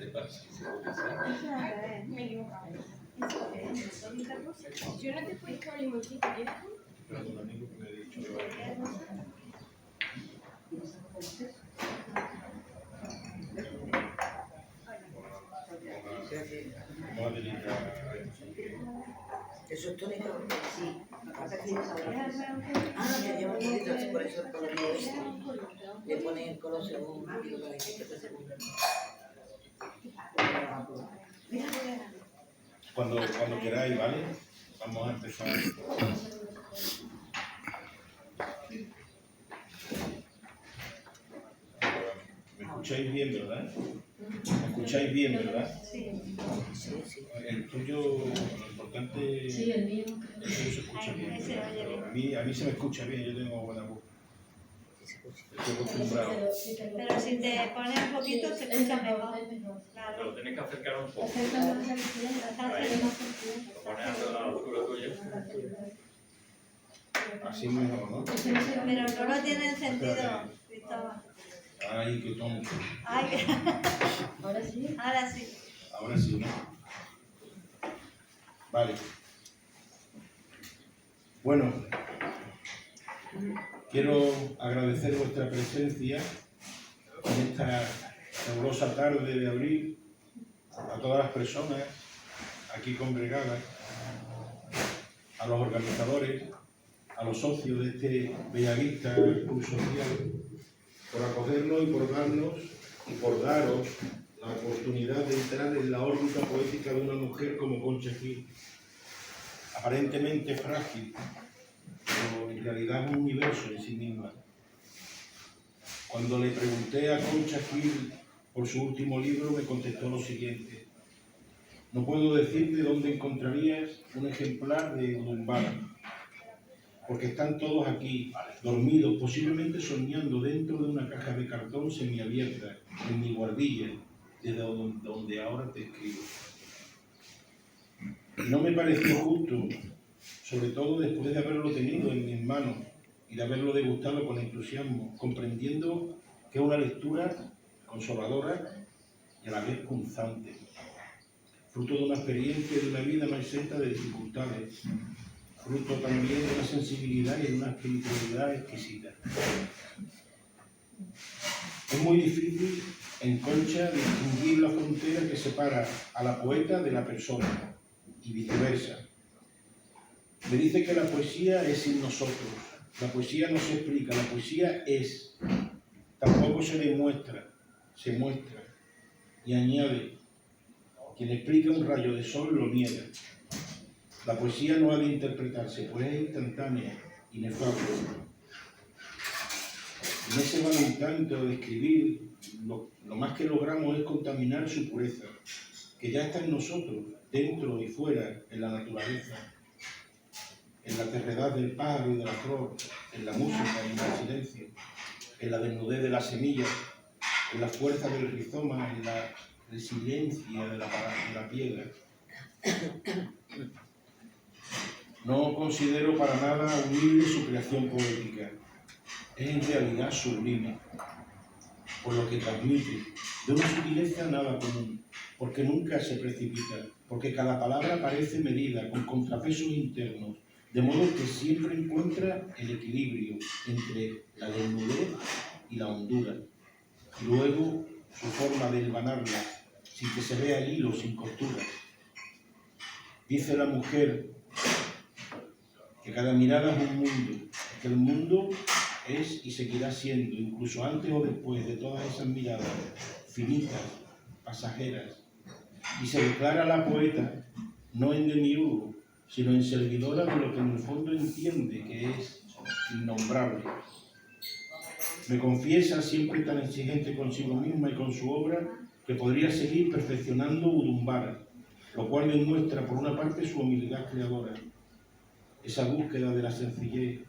te pasa? Yo no te puedo buscar un limoncito, ¿quieres? Pero un amigo que me ha dicho que va a delicada. ¿Eso es tónico? Sí. Ah, ya lleva un poquito, así por eso el color no es. Le pone el color según lo que etiqueta según. Cuando queráis, ¿vale? Vamos a empezar. ¿Me escucháis bien, verdad? ¿Me escucháis bien, verdad? Sí. Sí. El tuyo, lo importante, Sí, el mío. el tuyo se escucha bien. Ese oye bien. A mí se me escucha bien, yo tengo buena voz. Estoy acostumbrado. Pero si te pones un poquito se escucha mejor. Pero Claro. tienes que acercar un poco. Acércalo más al izquierda, Lo pones a la altura tuya. Así mejor, ¿no? Pero no lo tiene encendido, Espérate. Cristóbal. Ay, qué tonto. Ay, Ahora sí. ahora sí. Ahora sí, ¿no? Vale. Bueno, quiero agradecer vuestra presencia en esta calurosa tarde de abril a todas las personas aquí congregadas, a los organizadores, a los socios de este Bellavista Club Social, por acogernos y por darnos y por daros la oportunidad de entrar en la órbita poética de una mujer como Concha Gil, aparentemente frágil, pero en realidad es un universo en sí misma. Cuando le pregunté a Concha Gil por su último libro, me contestó lo siguiente: no puedo decirte dónde encontrarías un ejemplar de Udumbara, porque están todos aquí, dormidos, posiblemente soñando dentro de una caja de cartón semiabierta, en mi guardilla, desde donde ahora te escribo. Y no me pareció justo, sobre todo después de haberlo tenido en mis manos y de haberlo degustado con entusiasmo, comprendiendo que es una lectura consoladora y a la vez punzante, fruto de una experiencia y de una vida no exenta de dificultades, fruto también de una sensibilidad y de una espiritualidad exquisita. Es muy difícil en Concha distinguir la frontera que separa a la poeta de la persona y viceversa. Me dice que la poesía es en nosotros, la poesía no se explica, la poesía es, tampoco se demuestra, se muestra. Y añade: quien explica un rayo de sol lo niega. La poesía no ha de interpretarse, pues es instantánea, inefable. En ese vano instante de escribir, lo más que logramos es contaminar su pureza, que ya está en nosotros, dentro y fuera, en la naturaleza, en la terredad del pájaro y de la flor, en la música y en el silencio, en la desnudez de la semilla, en la fuerza del rizoma, en la resiliencia de la piedra. No considero para nada humilde su creación poética. Es en realidad sublime, por lo que transmite, de una sutileza nada común, porque nunca se precipita, porque cada palabra parece medida, con contrapesos internos, de modo que siempre encuentra el equilibrio entre la desnudez y la hondura. Y luego su forma de hilvanarla, sin que se vea el hilo, sin costura. Dice la mujer que cada mirada es un mundo, que el mundo es y seguirá siendo, incluso antes o después de todas esas miradas finitas, pasajeras, y se declara la poeta no en demiurgo, sino en servidora de lo que en el fondo entiende que es innombrable. Me confiesa, siempre tan exigente consigo misma y con su obra, que podría seguir perfeccionando Udumbara, lo cual demuestra por una parte su humildad creadora, esa búsqueda de la sencillez,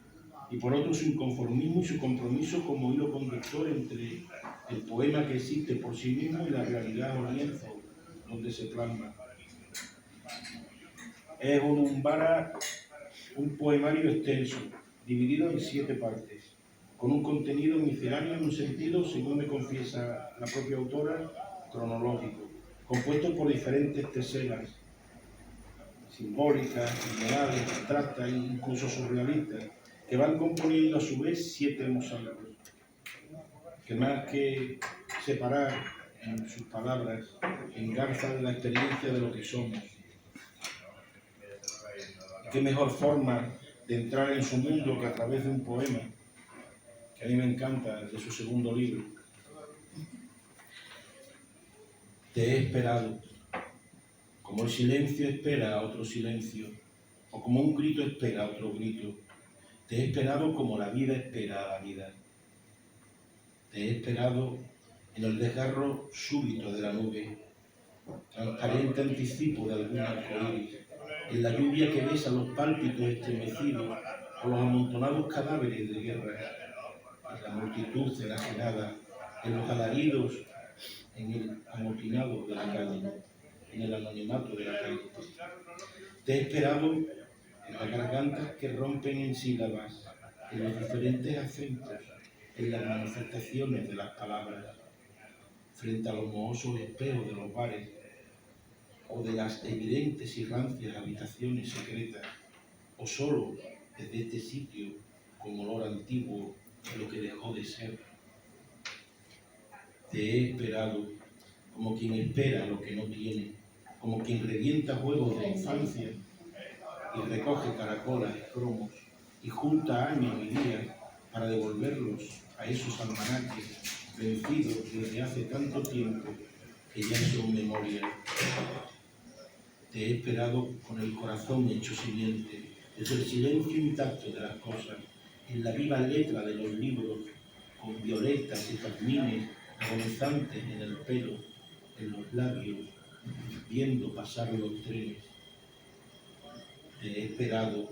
y por otro su inconformismo y su compromiso como hilo conductor entre el poema que existe por sí mismo y la realidad o lienzo donde se plasma. Es Udumbara un poemario extenso, dividido en 7 partes, con un contenido misceláneo en un sentido, según me confiesa la propia autora, cronológico, compuesto por diferentes teselas simbólicas, lineales, abstractas e incluso surrealistas, que van componiendo a su vez 7 mosaicos, que más que separar en sus palabras, engarzan la experiencia de lo que somos. Qué mejor forma de entrar en su mundo que a través de un poema, que a mí me encanta, de su segundo libro. Te he esperado, como el silencio espera a otro silencio, o como un grito espera a otro grito. Te he esperado como la vida espera a la vida. Te he esperado en el desgarro súbito de la nube, transparente anticipo de algún arcoíris, en la lluvia que besa los pálpitos estremecidos o los amontonados cadáveres de guerra, en la multitud enajenada, en los alaridos, en el amotinado de la calle, en el anonimato de la calle. Te he esperado en las gargantas que rompen en sílabas, en los diferentes acentos, en las manifestaciones de las palabras, frente a los mohosos espejos de los bares o de las evidentes y rancias habitaciones secretas, o solo desde este sitio con olor antiguo de lo que dejó de ser. Te he esperado como quien espera lo que no tiene, como quien revienta juegos de infancia y recoge caracolas y cromos y junta años y días para devolverlos a esos almanaques vencidos desde hace tanto tiempo que ya son memoria. Te he esperado con el corazón hecho simiente, desde el silencio intacto de las cosas, en la viva letra de los libros, con violetas y jazmines agonizantes en el pelo, en los labios, viendo pasar los trenes. Te he esperado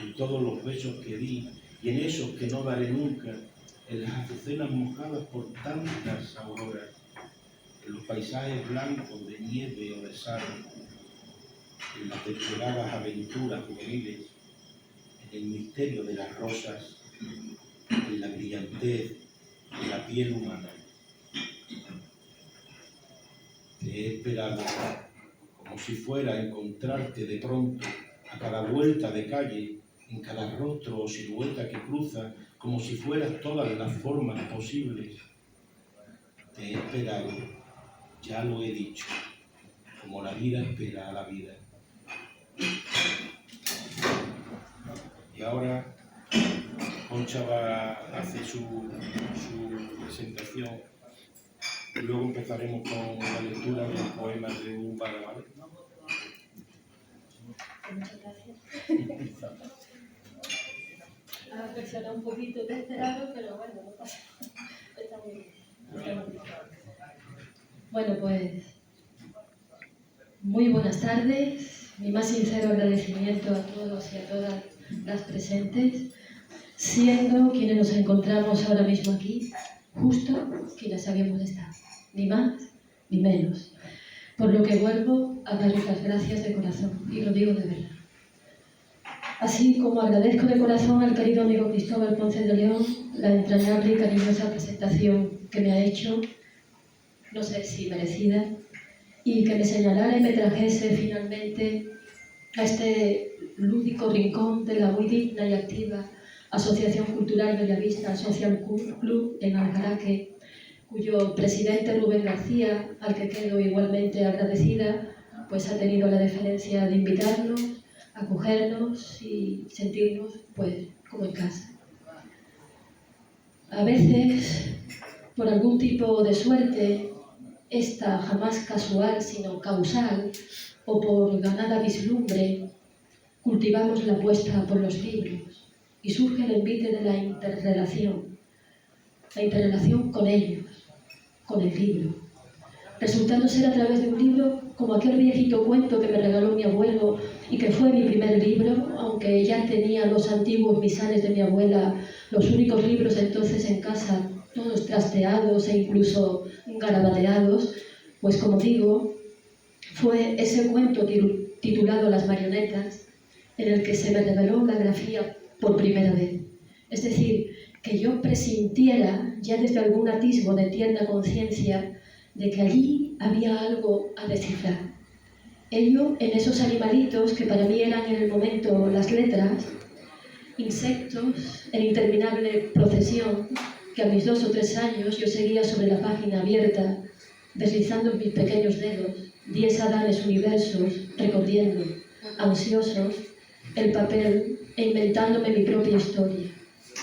en todos los besos que di y en esos que no daré nunca, en las azucenas mojadas por tantas auroras, en los paisajes blancos de nieve o de sal, en las desplegadas aventuras juveniles, en el misterio de las rosas, en la brillantez de la piel humana. Te he esperado como si fuera a encontrarte de pronto a cada vuelta de calle, en cada rostro o silueta que cruza, como si fueras todas las formas posibles. Te he esperado, ya lo he dicho, como la vida espera a la vida. Y ahora Concha va a hacer su presentación y luego empezaremos con la lectura de los poemas de Urbana, ¿vale? Muchas gracias. Ha reflexionado un poquito de este lado, pero bueno, no pasa. Está muy bien. Está muy bien. Bueno, pues muy buenas tardes. Mi más sincero agradecimiento a todos y a todas las presentes, siendo quienes nos encontramos ahora mismo aquí, justo quienes habíamos estado, ni más ni menos. Por lo que vuelvo a daros las gracias de corazón, y lo digo de verdad. Así como agradezco de corazón al querido amigo Cristóbal Ponce de León la entrañable y cariñosa presentación que me ha hecho, no sé si merecida, y que me señalara y me trajese finalmente a este lúdico rincón de la muy digna y activa Asociación Cultural Bellavista Social Club en Aljaraque, cuyo presidente Rubén García, al que quedo igualmente agradecida, pues ha tenido la deferencia de invitarnos, acogernos y sentirnos pues como en casa. A veces, por algún tipo de suerte, esta jamás casual sino causal, o por ganada vislumbre, cultivamos la apuesta por los libros y surge el envite de la interrelación con ellos, con el libro, resultando ser a través de un libro como aquel viejito cuento que me regaló mi abuelo y que fue mi primer libro, aunque ya tenía los antiguos misales de mi abuela, los únicos libros entonces en casa, todos trasteados e incluso garabateados, pues como digo, fue ese cuento titulado Las marionetas, en el que se me reveló la grafía por primera vez. Es decir, que yo presintiera, ya desde algún atisbo de tierna conciencia, de que allí había algo a descifrar. Ello en esos animalitos que para mí eran en el momento las letras, insectos en interminable procesión que a mis 2 o 3 años yo seguía sobre la página abierta, deslizando mis pequeños dedos, 10 adanes universos, recorriendo, ansiosos, el papel e inventándome mi propia historia.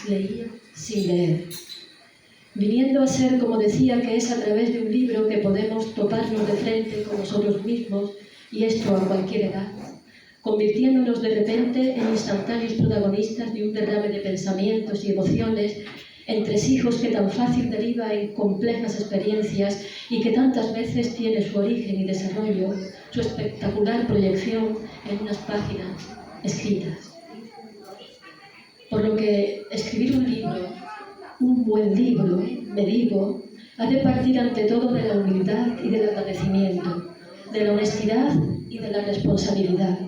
Leía sin leer. Viniendo a ser, como decía, que es a través de un libro que podemos toparnos de frente con nosotros mismos, y esto a cualquier edad, convirtiéndonos de repente en instantáneos protagonistas de un derrame de pensamientos y emociones, entresijos que tan fácil deriva en complejas experiencias y que tantas veces tiene su origen y desarrollo, su espectacular proyección en unas páginas escritas. Por lo que escribir un libro, un buen libro, me digo, ha de partir ante todo de la humildad y del agradecimiento, de la honestidad y de la responsabilidad,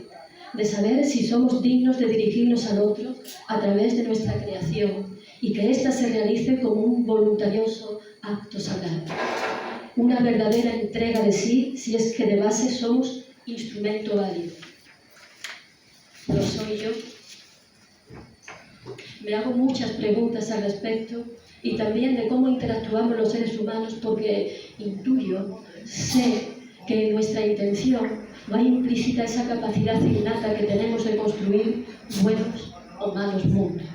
de saber si somos dignos de dirigirnos al otro a través de nuestra creación y que ésta se realice como un voluntarioso acto sagrado. Una verdadera entrega de sí, si es que de base somos instrumento válido. ¿Lo soy yo? Me hago muchas preguntas al respecto y también de cómo interactuamos los seres humanos porque intuyo, sé que en nuestra intención va implícita esa capacidad innata que tenemos de construir buenos o malos mundos.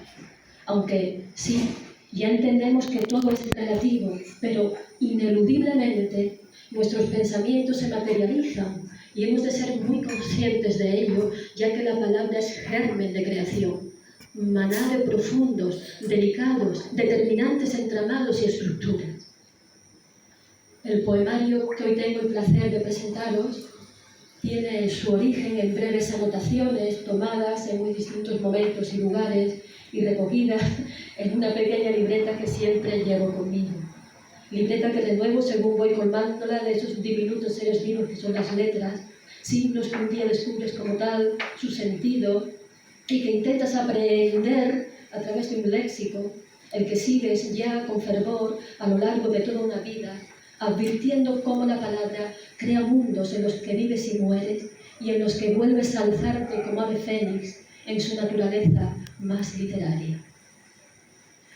Aunque sí, ya entendemos que todo es relativo, pero ineludiblemente nuestros pensamientos se materializan y hemos de ser muy conscientes de ello, ya que la palabra es germen de creación, maná de profundos, delicados, determinantes entramados y estructuras. El poemario que hoy tengo el placer de presentaros tiene su origen en breves anotaciones tomadas en muy distintos momentos y lugares y recogidas en una pequeña libreta que siempre llevo conmigo. Libreta que renuevo según voy colmándola de esos diminutos seres vivos que son las letras, signos que un día descubres como tal, su sentido, y que intentas aprender a través de un léxico, el que sigues ya con fervor a lo largo de toda una vida, advirtiendo cómo la palabra crea mundos en los que vives y mueres y en los que vuelves a alzarte como ave fénix en su naturaleza más literaria.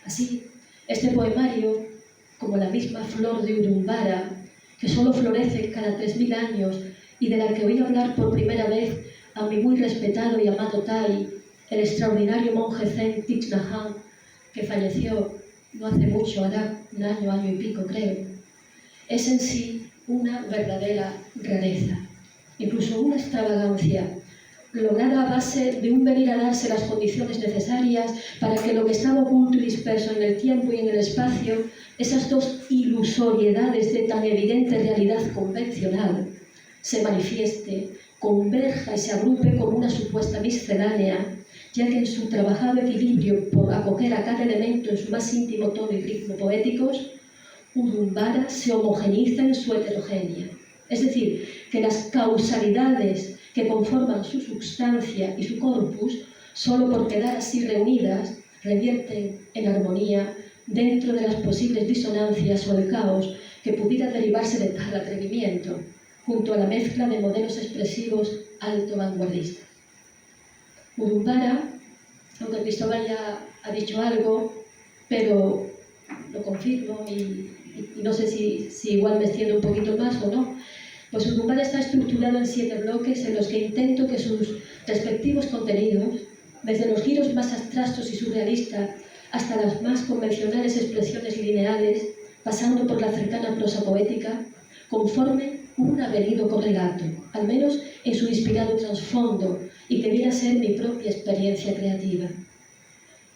Así, este poemario, como la misma flor de Urumbara, que solo florece cada 3000 años y de la que oí hablar por primera vez a mi muy respetado y amado Tai, el extraordinario monje zen Thich Nhat Hanh, que falleció no hace mucho, hará un año, año y pico creo, es en sí una verdadera rareza, incluso una extravagancia, lograda a base de un venir a darse las condiciones necesarias para que lo que estaba oculto y disperso en el tiempo y en el espacio, esas dos ilusoriedades de tan evidente realidad convencional, se manifieste, converja y se agrupe como una supuesta miscelánea, ya que en su trabajado equilibrio por acoger a cada elemento en su más íntimo tono y ritmo poéticos, Urumbara se homogeneiza en su heterogénea. Es decir, que las causalidades que conforman su substancia y su corpus, solo por quedar así reunidas, revierten en armonía dentro de las posibles disonancias o el caos que pudiera derivarse de tal atrevimiento, junto a la mezcla de modelos expresivos alto vanguardistas. Urumbara, aunque Cristóbal ya ha dicho algo, pero lo confirmo y no sé si igual me extiendo un poquito más o no, pues Urumbara está estructurado en 7 bloques en los que intento que sus respectivos contenidos, desde los giros más abstractos y surrealistas hasta las más convencionales expresiones lineales, pasando por la cercana prosa poética, conformen un avenido correlato, al menos en su inspirado trasfondo, y que viene a ser mi propia experiencia creativa.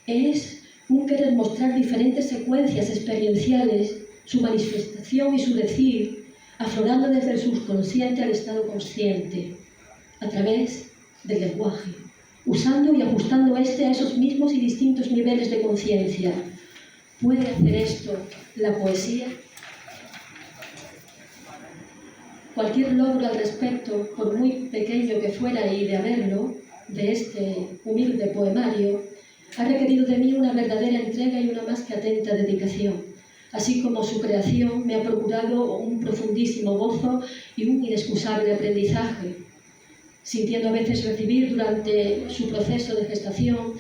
Es un querer mostrar diferentes secuencias experienciales, su manifestación y su decir, aflorando desde el subconsciente al estado consciente, a través del lenguaje, usando y ajustando a esos mismos y distintos niveles de conciencia. ¿Puede hacer esto la poesía? Cualquier logro al respecto, por muy pequeño que fuera y de haberlo, de este humilde poemario, ha requerido de mí una verdadera entrega y una más que atenta dedicación, así como su creación me ha procurado un profundísimo gozo y un inexcusable aprendizaje, sintiendo a veces recibir durante su proceso de gestación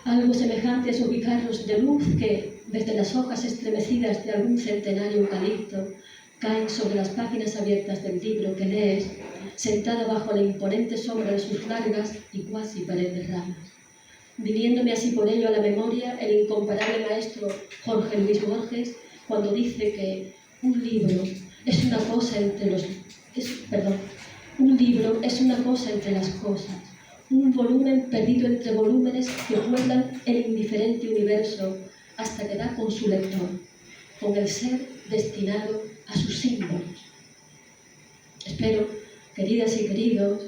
algo semejante a esos guijarros de luz que, desde las hojas estremecidas de algún centenario eucalipto, caen sobre las páginas abiertas del libro que lees, sentada bajo la imponente sombra de sus largas y cuasi perennes ramas, viniéndome así por ello a la memoria el incomparable maestro Jorge Luis Borges, cuando dice que un libro es una cosa entre las cosas, un volumen perdido entre volúmenes que pueblan el indiferente universo hasta que da con su lector, con el ser destinado a sus símbolos. Espero, queridas y queridos,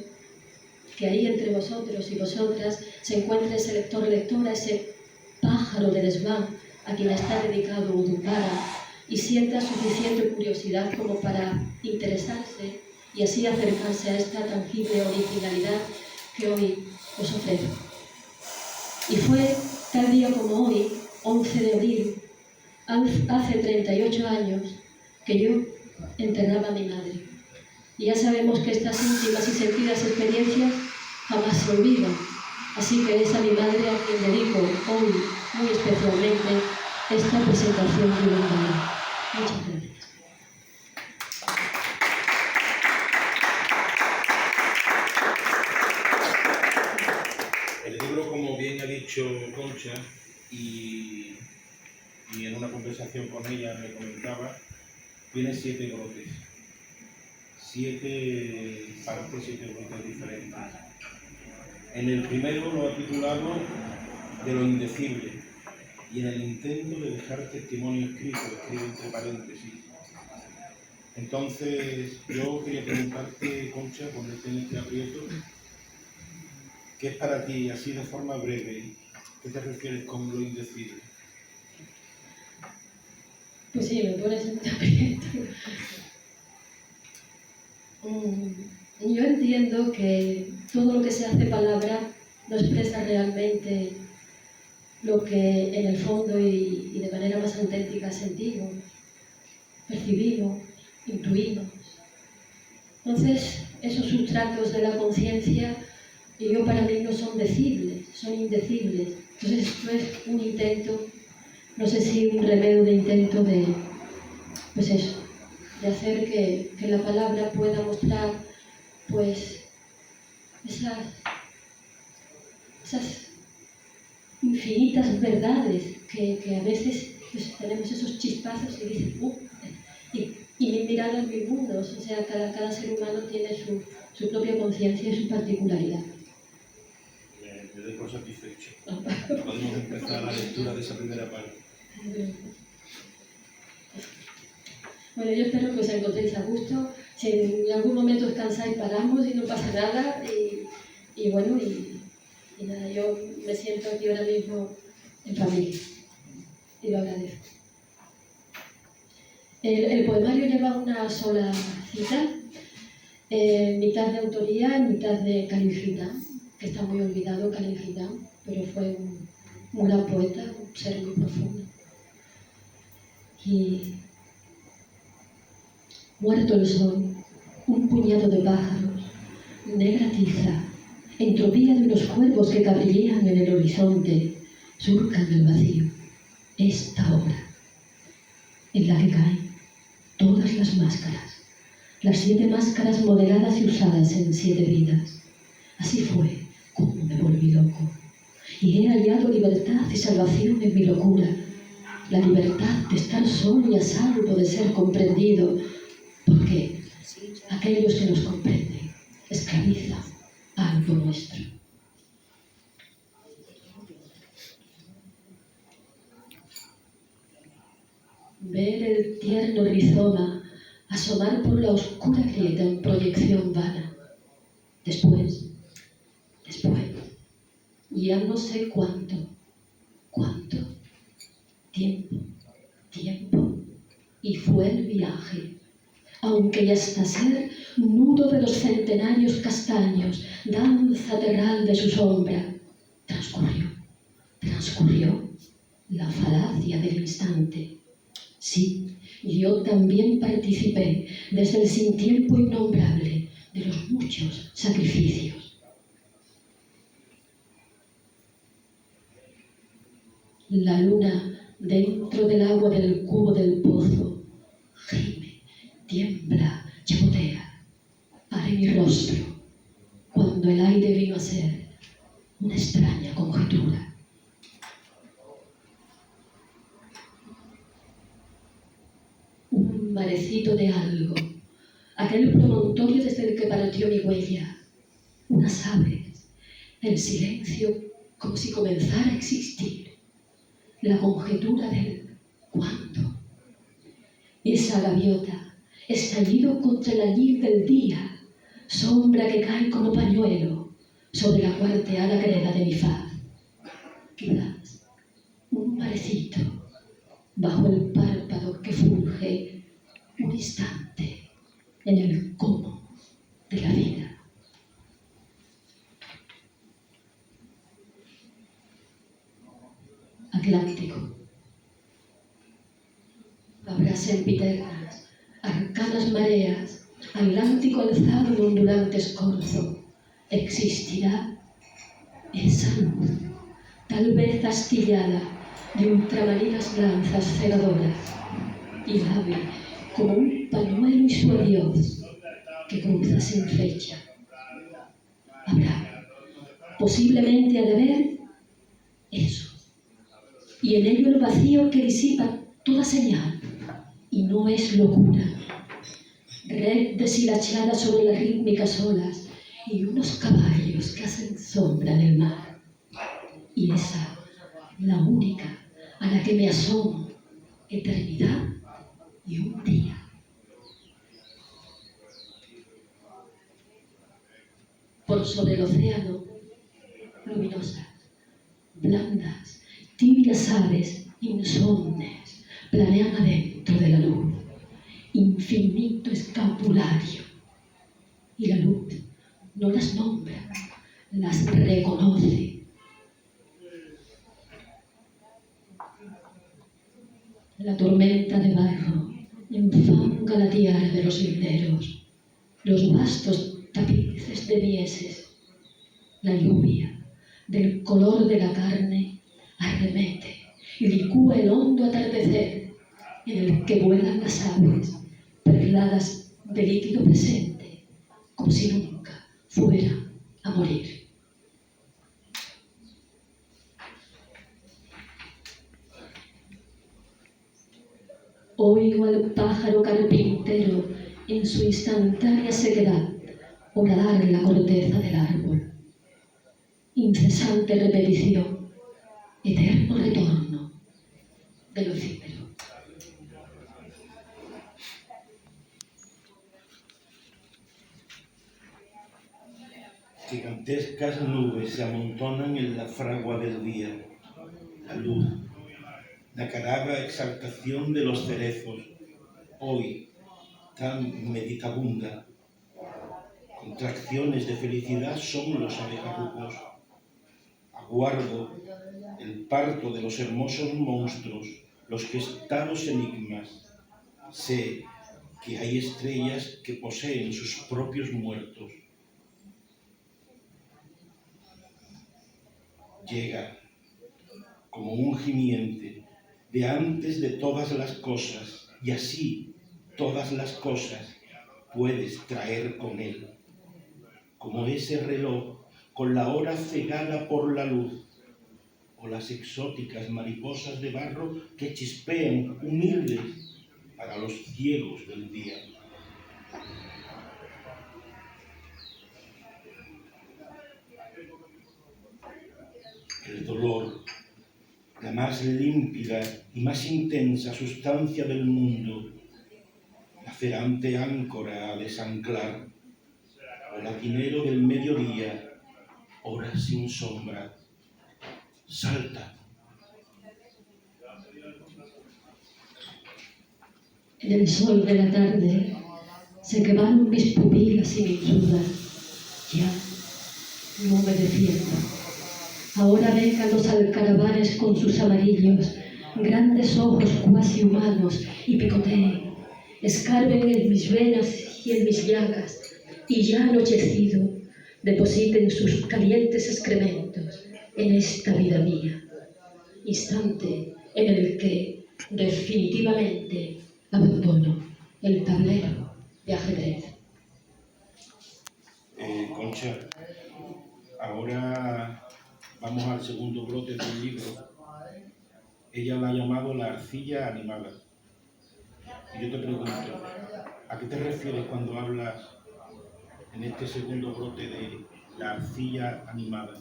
que ahí entre vosotros y vosotras se encuentre ese lector o lectora, ese pájaro de desván a quien está dedicado Udupara, y sienta suficiente curiosidad como para interesarse y así acercarse a esta tangible originalidad que hoy os ofrezco. Y fue tal día como hoy, 11 de abril, hace 38 años, que yo enterraba a mi madre. Y ya sabemos que estas íntimas y sentidas experiencias jamás se olvidan. Así que es a mi madre a quien dedico hoy, muy especialmente, esta presentación voluntaria. Muchas gracias. El libro, como bien ha dicho Concha, y en una conversación con ella me comentaba, tiene 7 brotes. 7 partes, 7 brotes diferentes. En el primero lo ha titulado De lo indecible, y en el intento de dejar testimonio escrito, escribe entre paréntesis. Entonces, yo quería preguntarte, Concha, ponerte en este aprieto, ¿qué es para ti, así de forma breve, qué te refieres con lo indecible? Pues sí, me pones en este aprieto. Yo entiendo que todo lo que se hace palabra no expresa realmente lo que en el fondo y de manera más auténtica sentimos, percibimos, intuimos. Entonces, esos sustratos de la conciencia, yo para mí no son decibles, son indecibles. Entonces, esto es un intento, no sé si un remedio de intento de, pues eso, de hacer que la palabra pueda mostrar, pues, esas infinitas verdades que a veces pues, tenemos esos chispazos y dices, y mi mirada en mil mundos, o sea, cada ser humano tiene su propia conciencia y su particularidad. Me doy por satisfecho. Podemos empezar la lectura de esa primera parte. Bueno, yo espero que os encontréis a gusto. Si en algún momento os cansáis, paramos y no pasa nada. Y bueno, y nada, yo me siento aquí ahora mismo en familia. Y lo agradezco. El poemario lleva una sola cita, mitad de autoría y mitad de Khalil Gibran, que está muy olvidado Khalil Gibran, pero fue un gran poeta, un ser muy profundo. Y muerto el sol, un puñado de pájaros, negra tiza, entropía de unos cuervos que cabrillean en el horizonte, surcan el vacío. Esta hora, en la que caen todas las 7 máscaras modeladas y usadas en 7 vidas. Así fue como me volví loco. Y he hallado libertad y salvación en mi locura. La libertad de estar solo y a salvo de ser comprendido, porque aquellos que nos comprenden esclavizan a algo nuestro. Ver el tierno rizoma asomar por la oscura grieta en proyección vana. Después, ya no sé cuánto tiempo, y fue el viaje, aunque y hasta ser nudo de los centenarios castaños, danza terral de su sombra, transcurrió la falacia del instante. Sí, yo también participé desde el sin tiempo innombrable de los muchos sacrificios. La luna dentro del agua del cubo del pozo gime, tiembla, chapotea. Paré mi rostro cuando el aire vino a ser una extraña conjetura. Un marecito de algo, aquel promontorio desde el que partió mi huella, unas aves, el silencio como si comenzara a existir, la conjetura del ¿cuándo? Esa gaviota, estallido contra la lid del día, sombra que cae como pañuelo sobre la cuarteada greda de mi faz. Quizás un marecito bajo el párpado que fulge un instante en el cómo de la vida. Atlántico. Habrá sempiternas, arcanas mareas, Atlántico alzado en ondulante escorzo. Existirá esa luz, tal vez astillada de ultramarinas lanzas cegadoras, y ave como un pañuelo y su adiós que cruza sin fecha. Habrá, posiblemente ha de haber, eso, y en ello el vacío que disipa toda señal, y no es locura. Red deshilachada sobre las rítmicas olas y unos caballos que hacen sombra en el mar. Y esa, la única a la que me asomo, eternidad y un día. Por sobre el océano, luminosas, blandas, tibias aves insomnes planean adentro de la luz, infinito escapulario. Y la luz no las nombra, las reconoce. La tormenta de barro enfanga la tiara de los linderos, los vastos tapices de mieses. La lluvia, del color de la carne, arremete y licúa el hondo atardecer en el que vuelan las aves, perladas de líquido presente, como si nunca fueran a morir. Oigo al pájaro carpintero en su instantánea sequedad horadar la corteza del árbol. Incesante repetición, eterno retorno de lo efímero. Gigantescas nubes se amontonan en la fragua del día. La luz, la caraga exaltación de los cerezos, hoy tan meditabunda. Contracciones de felicidad son los abejarucos. Aguardo el parto de los hermosos monstruos, los gestados enigmas. Sé que hay estrellas que poseen sus propios muertos. Llega como un gimiente de antes de todas las cosas, y así todas las cosas puedes traer con él, como ese reloj con la hora cegada por la luz, o las exóticas mariposas de barro que chispean humildes para los ciegos del día. El dolor, la más límpida y más intensa sustancia del mundo, lacerante áncora a desanclar, o latinero del mediodía, hora sin sombra, salta. En el sol de la tarde se quemaron mis pupilas y mis dudas. Ya no me defiendo. Ahora vengan los alcaravanes con sus amarillos, grandes ojos cuasi humanos y picoteen, escarben en mis venas y en mis llagas, y ya anochecido depositen sus calientes excrementos en esta vida mía, instante en el que definitivamente abandono el tablero de ajedrez. Concha, ahora vamos al segundo brote del libro. Ella la ha llamado la arcilla animada. Y yo te pregunto, ¿a qué te refieres cuando hablas en este segundo brote de la arcilla animada?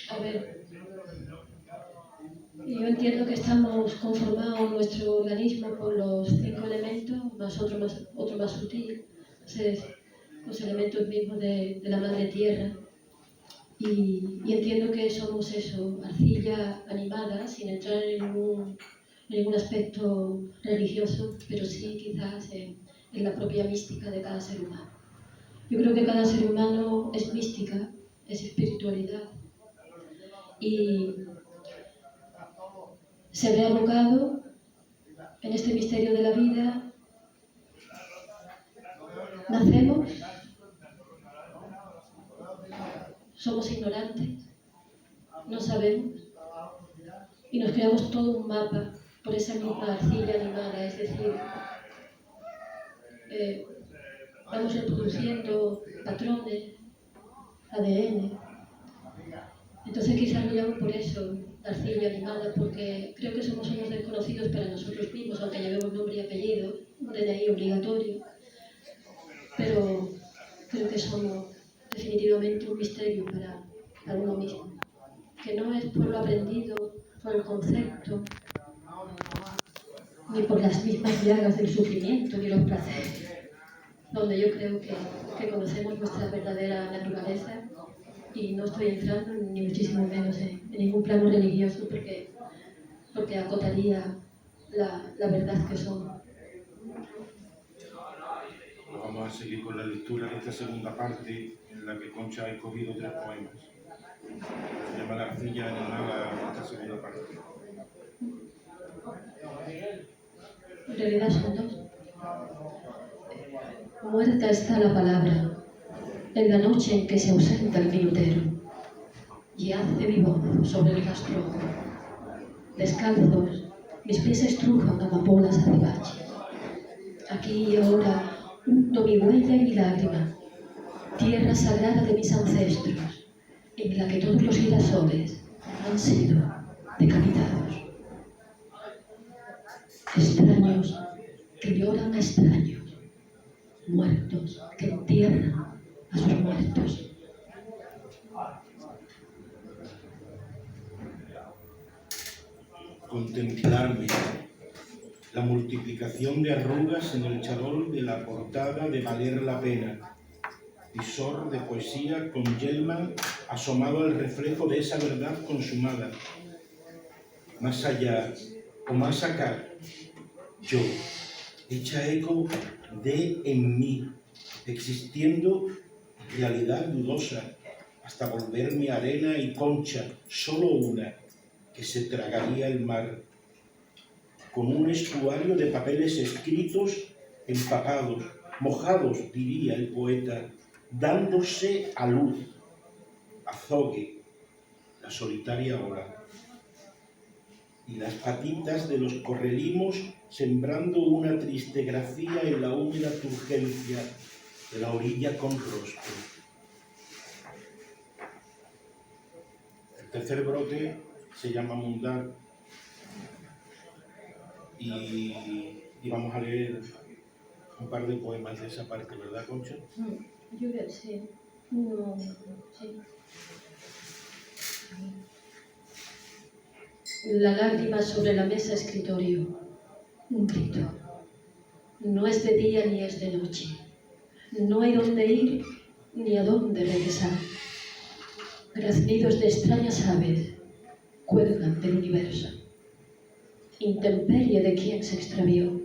A ver, yo entiendo que estamos conformados nuestro organismo por los 5 elementos, más otro más sutil, entonces, los elementos mismos de la madre tierra. Y entiendo que somos eso, arcilla animada, sin entrar en ningún aspecto religioso, pero sí quizás en la propia mística de cada ser humano. Yo creo que cada ser humano es mística, es espiritualidad, y se ve abocado en este misterio de la vida. Nacemos, somos ignorantes, no sabemos, y nos creamos todo un mapa por esa misma arcilla animada, es decir, vamos reproduciendo patrones, ADN. Entonces quizás lo llamo por eso, la arcilla animada, porque creo que somos unos desconocidos para nosotros mismos, aunque llevemos nombre y apellido, un DNI obligatorio, pero creo que somos definitivamente un misterio para uno mismo, que no es por lo aprendido, por el concepto, ni por las mismas llagas del sufrimiento ni los placeres, donde yo creo que conocemos nuestra verdadera naturaleza. Y no estoy entrando ni muchísimo menos en ningún plano religioso porque acotaría la verdad que somos. Vamos a seguir con la lectura de esta segunda parte en la que Concha ha escogido 3 poemas. Se llama La arcilla animada esta segunda parte. En realidad son 2. Muerta está la palabra en la noche en que se ausenta el minutero y hace vivo sobre el rastrojo. Descalzos, mis pies estrujan amapolas azabache. Aquí y ahora hundo mi huella y mi lágrima, tierra sagrada de mis ancestros, en la que todos los girasoles han sido decapitados. Extraños que lloran a extraños, muertos que entierran a sus muertos. Contemplarme, la multiplicación de arrugas en el charol de la portada de Valer la pena, visor de poesía con Gelman asomado al reflejo de esa verdad consumada. Más allá o más acá, yo, hecha eco de en mí, existiendo realidad dudosa, hasta volverme arena y concha, solo una, que se tragaría el mar, con un estuario de papeles escritos, empapados, mojados, diría el poeta, dándose a luz, azogue, la solitaria hora, y las patitas de los correlimos sembrando una triste grafía en la húmeda turgencia de la orilla con rostro. El tercer brote se llama Mundar y vamos a leer un par de poemas de esa parte, ¿verdad, Concha? Yo creo, sí. No, sí. La lágrima sobre la mesa escritorio, un grito. No es de día ni es de noche. No hay dónde ir ni a dónde regresar. Graznidos de extrañas aves cuelgan del universo. Intemperie de quien se extravió.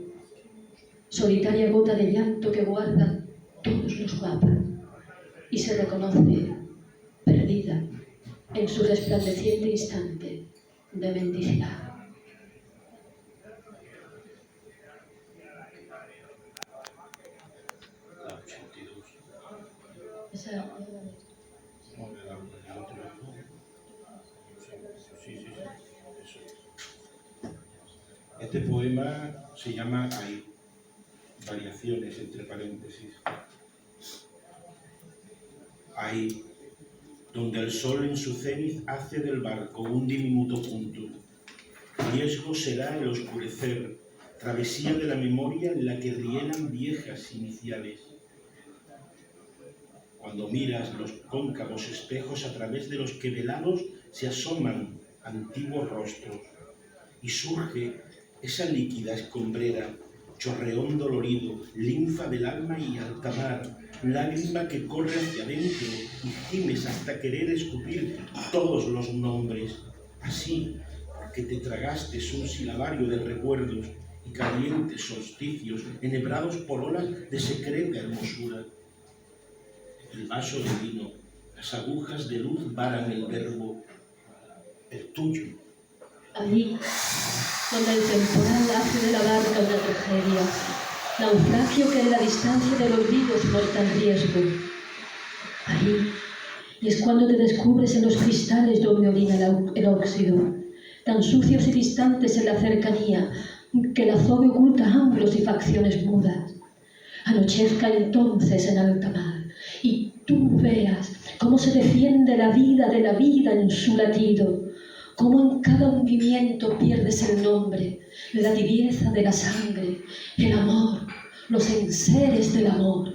Solitaria gota de llanto que guardan todos los mapas y se reconoce perdida en su resplandeciente instante de mendicidad. La 82. Esa, No, el otro. Sí, eso es. Este poema se llama Ahí, variaciones entre paréntesis. Ahí, donde el sol en su cénit hace del barco un diminuto punto. Riesgo será el oscurecer, travesía de la memoria en la que rielan viejas iniciales. Cuando miras los cóncavos espejos a través de los que velados se asoman antiguos rostros y surge esa líquida escombrera, chorreón dolorido, linfa del alma y alta mar, lágrima que corre hacia adentro y gimes hasta querer escupir todos los nombres. Así, porque te tragaste un silabario de recuerdos y calientes solsticios enhebrados por olas de secreta hermosura. El vaso de vino, las agujas de luz varan el verbo, el tuyo. allí, donde el temporal hace de la barca una tragedia, naufragio que en la distancia del olvido es mortal riesgo. Ahí, y es cuando te descubres en los cristales donde orina el óxido, tan sucios y distantes en la cercanía, que el azogue oculta ángulos y facciones mudas. Anochezca entonces en alta mar, y tú veas cómo se defiende la vida de la vida en su latido, cómo en cada hundimiento pierdes el nombre, la tibieza de la sangre, el amor, los enseres del amor,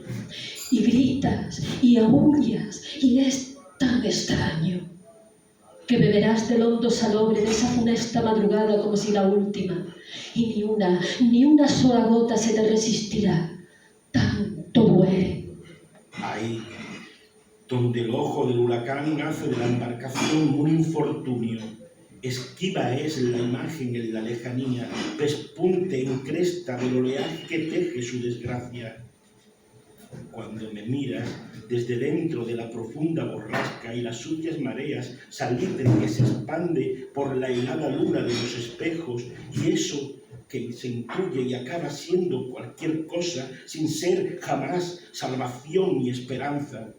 y gritas y aullas, y es tan extraño que beberás del hondo salobre de esa funesta madrugada como si la última, y ni una sola gota se te resistirá, tanto duele. Ahí, donde el ojo del huracán hace de la embarcación un infortunio, esquiva es la imagen en la lejanía, pespunte en cresta del oleaje que teje su desgracia. Cuando me miras desde dentro de la profunda borrasca y las sucias mareas salitre que se expande por la helada luna de los espejos, y eso que se intuye y acaba siendo cualquier cosa sin ser jamás salvación y esperanza,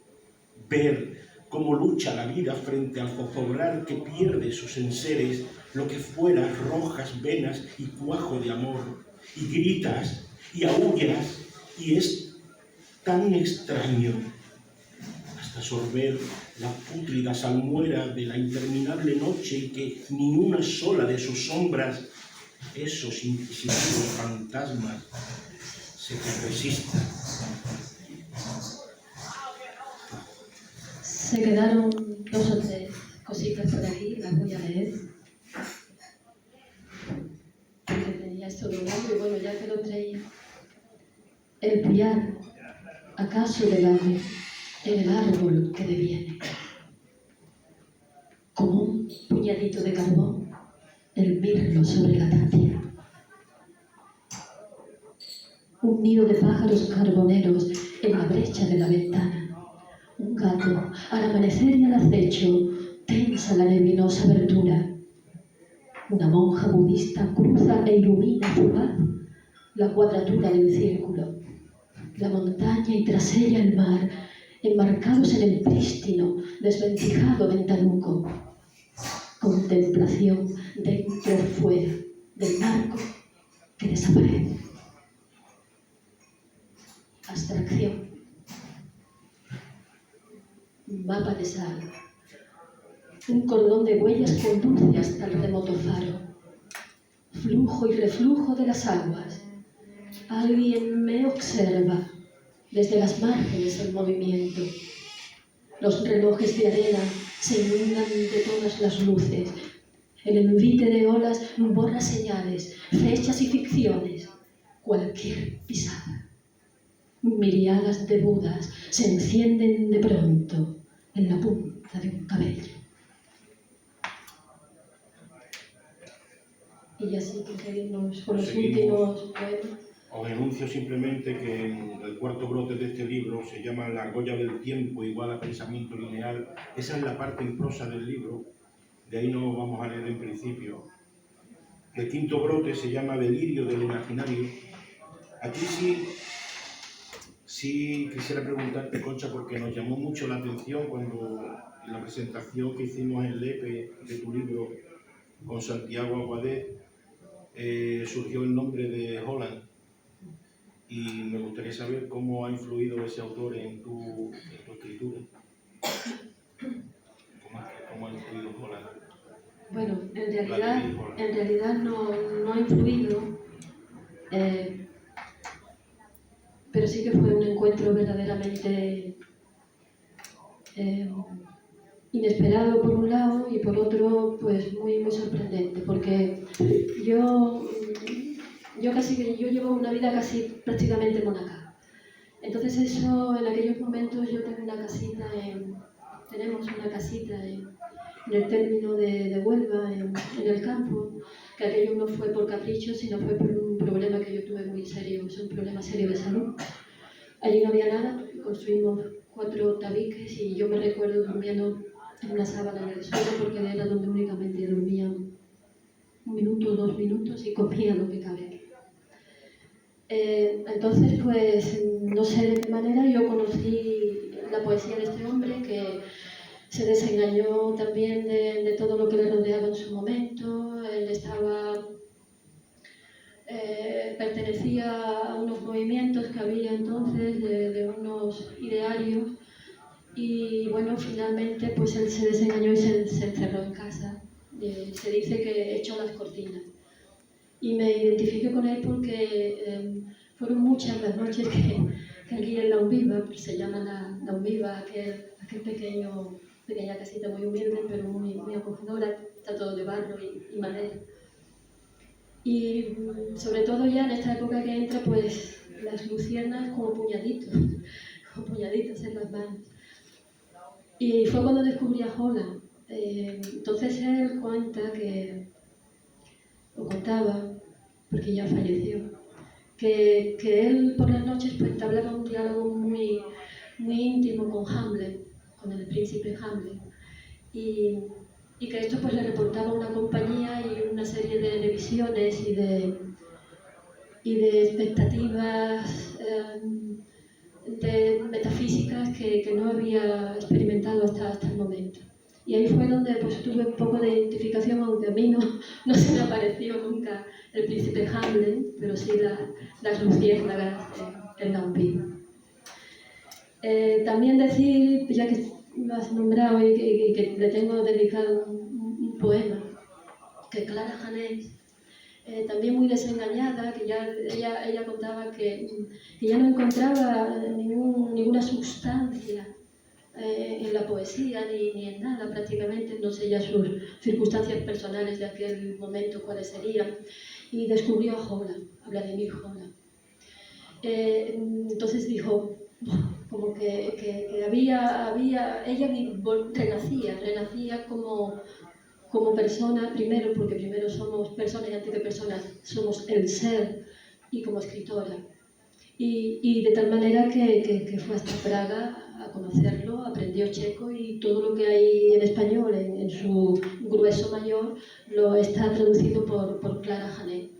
ver cómo lucha la vida frente al zozobrar que pierde sus enseres, lo que fuera rojas venas y cuajo de amor, y gritas y aullas, y es tan extraño hasta sorber la pútrida salmuera de la interminable noche y que ni una sola de sus sombras, esos inquisitivos fantasmas, se te resista. Se quedaron 2 o 3 cositas por aquí, las voy a leer. Porque tenía esto doblado y bueno, ya que lo traía. El piar, acaso del ave, en el árbol que deviene. Como un puñadito de carbón, el mirlo sobre la tapia. Un nido de pájaros carboneros en la brecha de la ventana. Un gato, al amanecer y al acecho, tensa la neblinosa abertura. Una monja budista cruza e ilumina fugaz la cuadratura del círculo. La montaña y tras ella el mar, enmarcados en el prístino, desvencijado ventanuco. Contemplación dentro o fuera del marco que desaparece. Abstracción. Mapa de sal. Un cordón de huellas conduce hasta el remoto faro. Flujo y reflujo de las aguas. Alguien me observa desde las márgenes del movimiento. Los relojes de arena se inundan de todas las luces. El envite de olas borra señales, fechas y ficciones. Cualquier pisada. Miriadas de Budas se encienden de pronto en la punta de un cabello. Y así que seguimos con los últimos poemas. Os enuncio simplemente que en el cuarto brote de este libro se llama La argolla del tiempo igual a pensamiento lineal. Esa es la parte en prosa del libro, de ahí no vamos a leer en principio. El quinto brote se llama Delirio del imaginario. Aquí sí quisiera preguntarte, Concha, porque nos llamó mucho la atención cuando en la presentación que hicimos en Lepe de tu libro con Santiago Aguadet surgió el nombre de Holland. Y me gustaría saber cómo ha influido ese autor en tu escritura. ¿Cómo ha influido Holland? Bueno, en realidad no ha influido, pero sí que fue un encuentro verdaderamente inesperado por un lado y por otro pues muy sorprendente, porque yo llevo una vida casi prácticamente monacal. Entonces eso, en aquellos momentos yo tenemos una casita en el término de Huelva, en el campo, que aquello no fue por capricho, sino fue por un problema que yo tuve muy serio, es un problema serio de salud. Allí no había nada, construimos 4 tabiques y yo me recuerdo durmiendo en una sábana en el suelo porque era donde únicamente dormía 1 minuto o 2 minutos y comía lo que cabía. Entonces, pues, no sé de qué manera yo conocí la poesía de este hombre que se desengañó también de todo lo que le rodeaba en su momento. Él pertenecía a unos movimientos que había entonces, de unos idearios, y bueno, finalmente pues él se desengañó y se encerró en casa. Se dice que echó las cortinas. Y me identifiqué con él porque fueron muchas las noches que allí en la Umbiva, pues se llama la Umbiva, aquel pequeña casita muy humilde, pero muy acogedora, está todo de barro y madera. Y sobre todo ya en esta época que entra, pues las luciernas como puñaditos en las manos. Y fue cuando descubrí a Holland. Entonces él contaba, porque ya falleció, que él por las noches pues entablaba un diálogo muy íntimo con Hamlet, con el príncipe Hamlet, y que esto pues le reportaba una compañía y una serie de visiones y de expectativas de metafísicas que no había experimentado hasta el momento. Y ahí fue donde pues, tuve un poco de identificación, aunque a mí no se me apareció nunca el príncipe Hamlet, pero sí las luciérnagas en la Umbiva. También decir, ya que lo has nombrado y que le tengo dedicado un poema, que Clara Janés, también muy desengañada, que ya ella contaba que ya no encontraba ninguna sustancia en la poesía ni en nada prácticamente, no sé ya sus circunstancias personales de aquel momento cuáles serían, y descubrió a Holland, a Vladimir Holland. Entonces dijo, como que ella renacía como persona, primero, porque primero somos personas y antes que personas somos el ser, y como escritora. Y de tal manera que fue hasta Praga a conocerlo, aprendió checo y todo lo que hay en español, en su grueso mayor, lo está traducido por Clara Janés.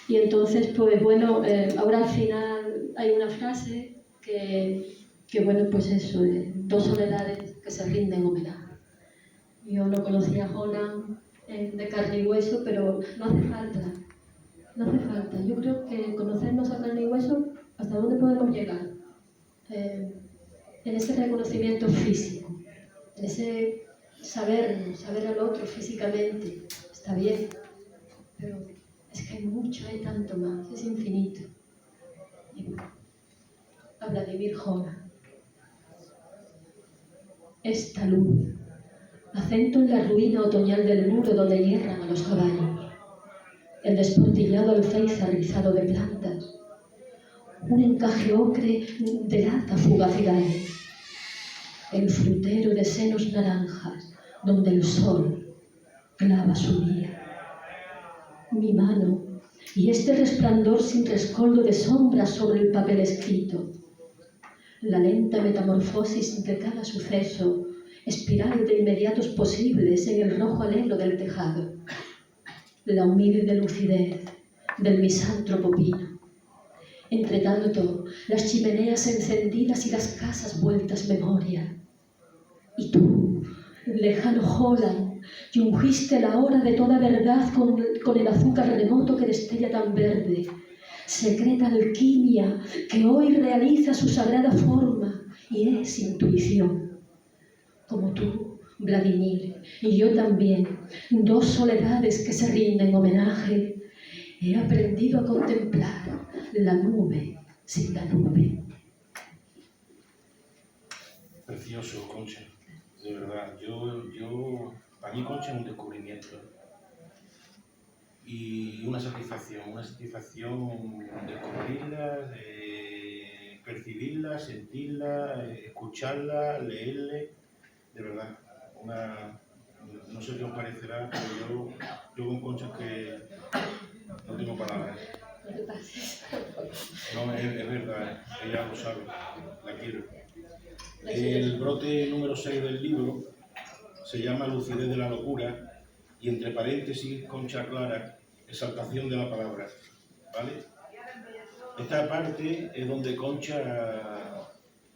Y entonces, pues bueno, ahora al final hay una frase que bueno, pues eso, 2 soledades que se rinden homenaje. Yo no conocía a Holland de carne y hueso, pero no hace falta. Yo creo que conocernos a carne y hueso, ¿hasta dónde podemos llegar? En ese reconocimiento físico, en ese saber al otro físicamente, está bien, pero es que hay mucho, hay tanto más, es infinito. Y bueno, a Vladimir Holland. Esta luz, acento en la ruina otoñal del muro donde hierran a los caballos, el desportillado alféizar rizado de plantas, un encaje ocre de lata fugacidades, el frutero de senos naranjas donde el sol clava su guía. Mi mano y este resplandor sin rescoldo de sombras sobre el papel escrito. La lenta metamorfosis de cada suceso, espiral de inmediatos posibles en el rojo alelo del tejado. La humilde lucidez del misántropo pino. Entre tanto, las chimeneas encendidas y las casas vueltas memoria. Y tú, lejano Holland, y ungiste la hora de toda verdad con el azúcar remoto que destella tan verde, secreta alquimia que hoy realiza su sagrada forma y es intuición. Como tú, Vladimir, y yo también, dos soledades que se rinden homenaje, he aprendido a contemplar la nube sin la nube. Precioso, Concha, de verdad. Para mí Concha es un descubrimiento y una satisfacción descubrirla, percibirla, sentirla, escucharla, leerle, de verdad. No sé qué os parecerá, pero yo con Concha es que no tengo palabras. No te pases. No, es verdad, ella lo sabe, la quiero. El brote número 6 del libro se llama Lucidez de la locura y entre paréntesis, Concha Clara, exaltación de la palabra, ¿vale? Esta parte es donde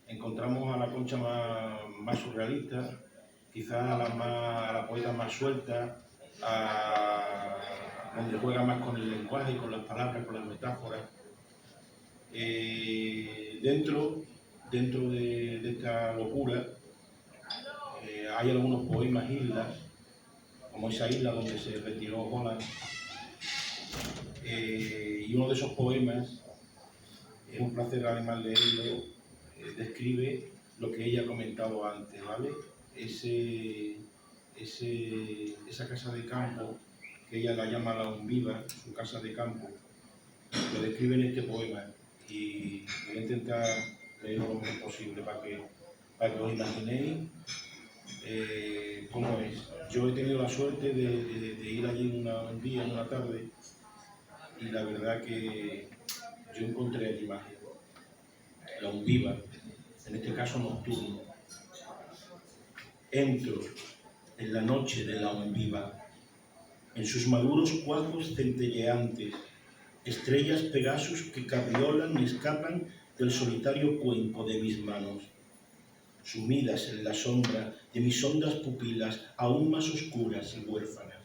encontramos a la Concha más surrealista, quizás a la poeta más suelta, donde juega más con el lenguaje, con las palabras, con las metáforas. Dentro de esta locura hay algunos poemas islas, como esa isla donde se retiró Holland, y uno de esos poemas, es un placer además leerlo, describe lo que ella ha comentado antes, ¿vale? Esa casa de campo, que ella la llama la Umbiva, su casa de campo, lo describe en este poema y voy a intentar leerlo lo mejor posible para que os imaginéis cómo es. Yo he tenido la suerte de ir allí un día, una tarde, y la verdad que yo encontré allí magia. La Umbiva, en este caso nocturno. Entro en la noche de la Umbiva, en sus maduros cuajos centelleantes, estrellas Pegasus que cabriolan y escapan del solitario cuenco de mis manos, sumidas en la sombra de mis hondas pupilas aún más oscuras y huérfanas.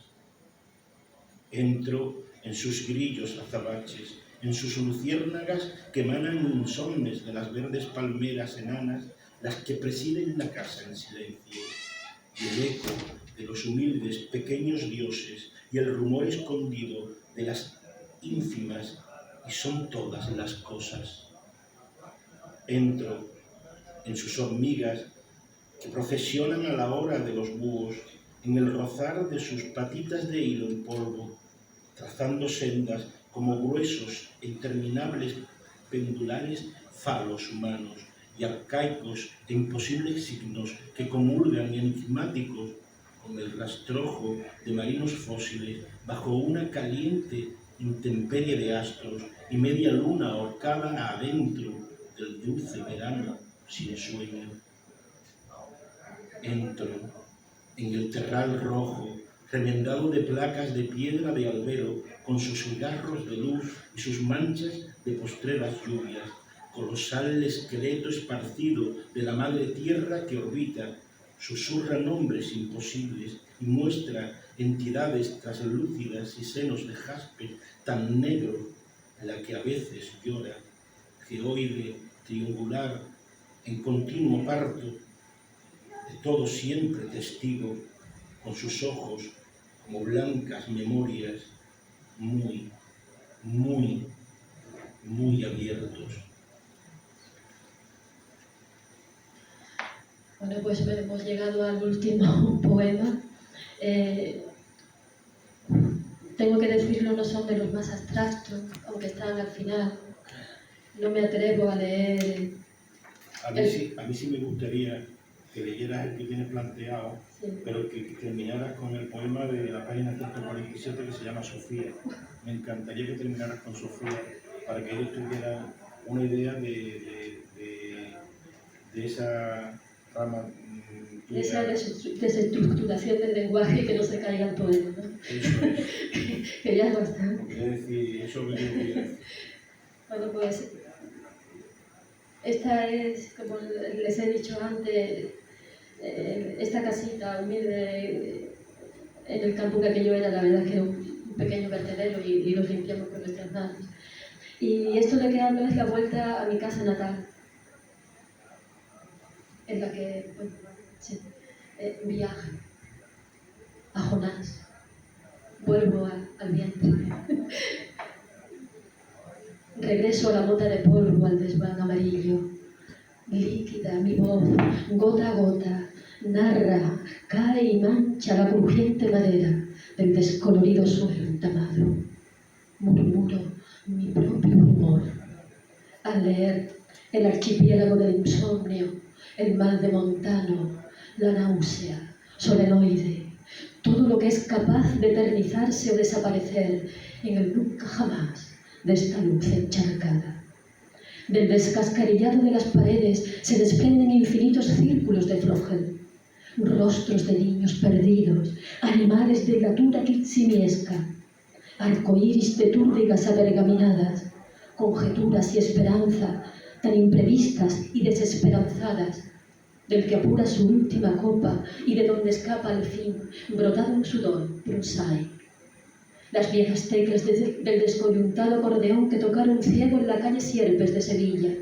Entro en sus grillos azabaches, en sus luciérnagas que emanan insomnes de las verdes palmeras enanas, las que presiden la casa en silencio, y el eco de los humildes pequeños dioses y el rumor escondido de las ínfimas, y son todas las cosas. Entro en sus hormigas que procesionan a la hora de los búhos, en el rozar de sus patitas de hilo en polvo, trazando sendas como gruesos e interminables pendulares falos humanos y arcaicos e imposibles signos que comulgan enigmáticos con el rastrojo de marinos fósiles bajo una caliente intemperie de astros y media luna ahorcada adentro del dulce verano sin sueño. Entro en el terral rojo, remendado de placas de piedra de albero, con sus cigarros de luz y sus manchas de postreras lluvias, colosal esqueleto esparcido de la madre tierra que orbita, susurra nombres imposibles y muestra entidades traslúcidas y senos de jaspe tan negro, la que a veces llora, geoide, triangular, en continuo parto, de todo siempre testigo, con sus ojos como blancas memorias muy, muy, muy abiertos. Bueno, pues hemos llegado al último poema. Tengo que decirlo, no son de los más abstractos, aunque están al final. No me atrevo a leer. A mí sí me gustaría que leyeras el que tienes planteado, Sí. pero que terminaras con el poema de la página 147 que se llama Sofía. Me encantaría que terminaras con Sofía para que ellos tuvieran una idea de esa rama tuya. Esa desestructuración del lenguaje y que no se caiga el poema, ¿no? Eso es. Que ya es bastante. Porque es decir, eso que yo quería decir. Bueno, pues esta es, como les he dicho antes, esta casita humilde en el campo que aquello era, la verdad que era un pequeño vertedero y los limpiamos con nuestras manos. Y esto de que hablo es la vuelta a mi casa natal, en la que, bueno, sí, viaje a Jonás, vuelvo al vientre. Regreso a la mota de polvo, al desván amarillo. Líquida mi voz, gota a gota, narra, cae y mancha la crujiente madera del descolorido suelo entamado. Murmuro mi propio rumor. Al leer el archipiélago del insomnio, el mal de Montano, la náusea, solenoide, todo lo que es capaz de eternizarse o desaparecer en el nunca jamás de esta luz encharcada. Del descascarillado de las paredes se desprenden infinitos círculos de flogel, rostros de niños perdidos, animales de criatura simiesca, arcoíris de túrdigas apergaminadas, conjeturas y esperanza tan imprevistas y desesperanzadas, del que apura su última copa y de donde escapa al fin, brotado en sudor, Brunsai. Las viejas teclas del descoyuntado acordeón que tocaron un ciego en la calle Sierpes de Sevilla,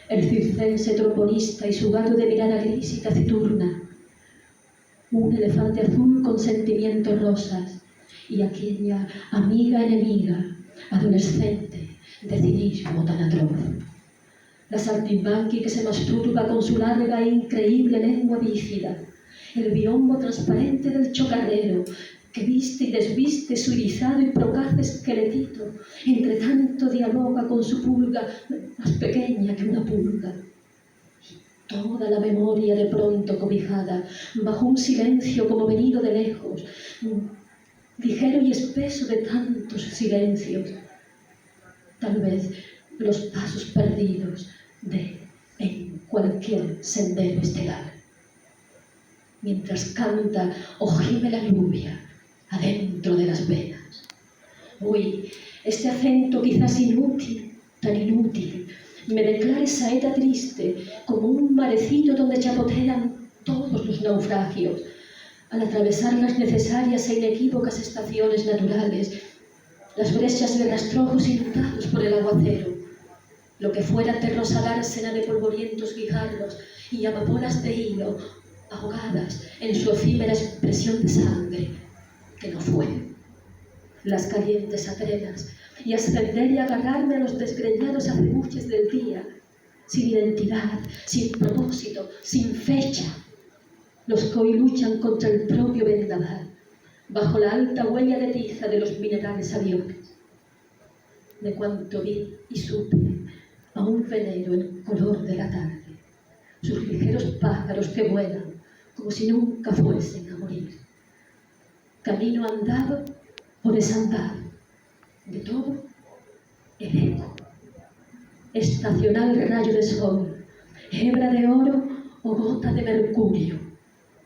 el circense trombonista y su gato de mirada gris y taciturna, un elefante azul con sentimientos rosas y aquella amiga enemiga, adolescente, de cinismo tan atroz. La saltimbanqui que se masturba con su larga e increíble lengua bífida, el biombo transparente del chocarrero, que viste y desviste su irizado y procaz esqueletito, entre tanto dialoga con su pulga, más pequeña que una pulga. Y toda la memoria de pronto cobijada, bajo un silencio como venido de lejos, ligero y espeso de tantos silencios, tal vez los pasos perdidos en cualquier sendero estelar. Mientras canta o gime la lluvia adentro de las venas. Uy, este acento quizás inútil, tan inútil, me declara saeta triste como un marecito donde chapotean todos los naufragios, al atravesar las necesarias e inequívocas estaciones naturales, las brechas de rastrojos inundados por el aguacero, lo que fuera terrosa dársena de polvorientos guijarros y amapolas de hilo, ahogadas en su efímera expresión de sangre, que no fue, las calientes atrelas, y ascender y agarrarme a los desgreñados acebuches del día, sin identidad, sin propósito, sin fecha, los que hoy luchan contra el propio vendaval, bajo la alta huella de tiza de los minerales aviones. De cuanto vi y supe, a un velero en color de la tarde, sus ligeros pájaros que vuelan como si nunca fuesen a morir. Camino andado o desandado, de todo el eco. Estacional rayo de sol, hebra de oro o gota de mercurio,